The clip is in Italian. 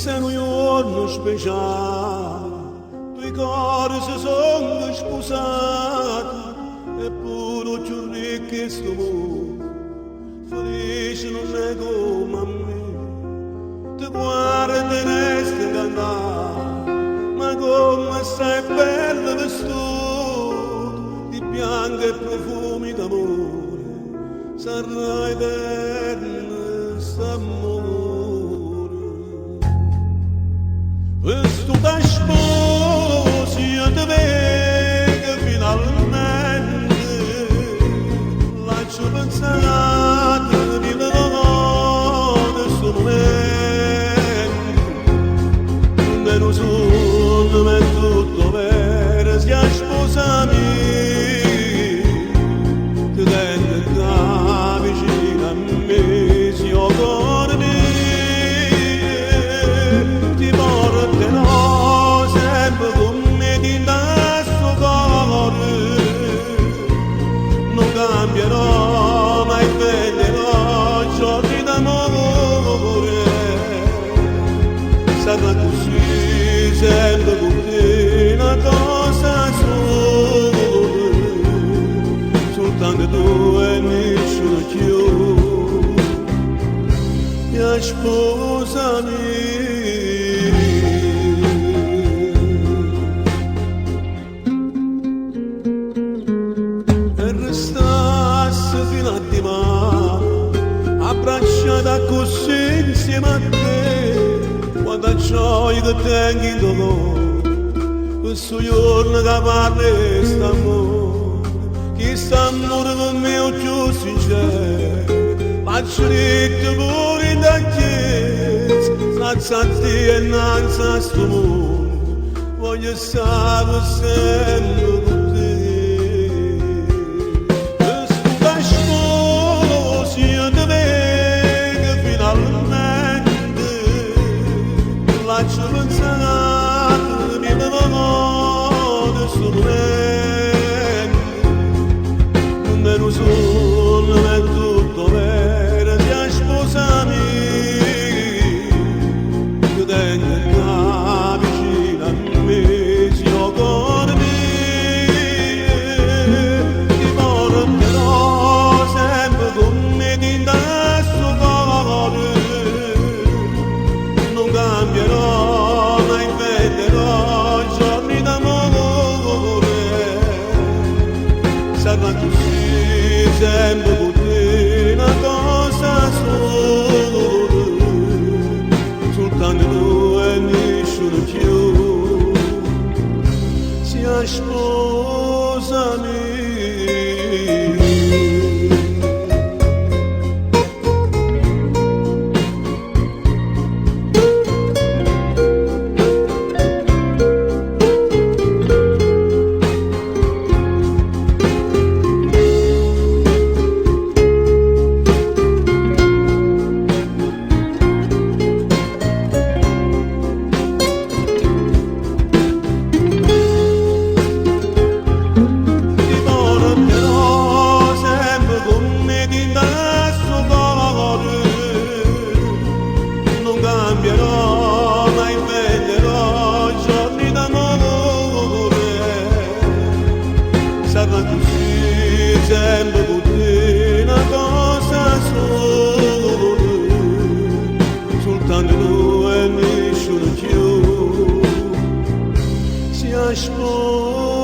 sei un giorno speciale, due cori si sono sposati, eppure più ricchi che sto mondo, felice non è come a me, ti guardi e resti cantare, ma come sei bello vestito, di bianco e profumi d'amore, sarai eterno s'amore. Questo da sposi io ti vedo finalmente, lascio pensare di notte sto momento, non lo so, ma è tutto vero, si sposami, ti tengo da vicino a me, si occorre me. Cambierò, mai prenderò giorni d'amore, sarà così, sempre con te una cosa sola, soltanto tu e nessuno più, mia sposami. Abbracciata così insieme a te, quanta gioia che tengo in dolore, questo giorno che parli st'amore, che st'amore per me è più sincero, faccio ritto pure in da chiesa, senza te e innanzi a sto mondo, voglio stare sempre con te. Faccio pensare di notte sto momento, non lo so, non è tutto vero, ti sposami, io tengo da vicino a me, si occorre me, ti porterò sempre con me di sto cuore, non cambierò. Sarà così, sempre con te una cosa sola, soltanto tu e nessuno più, sia sposami. Cambierò, mai prenderò giorni d'amore, sarà così, sempre con te una cosa sola, soltanto tu e nessuno più, sia sposami.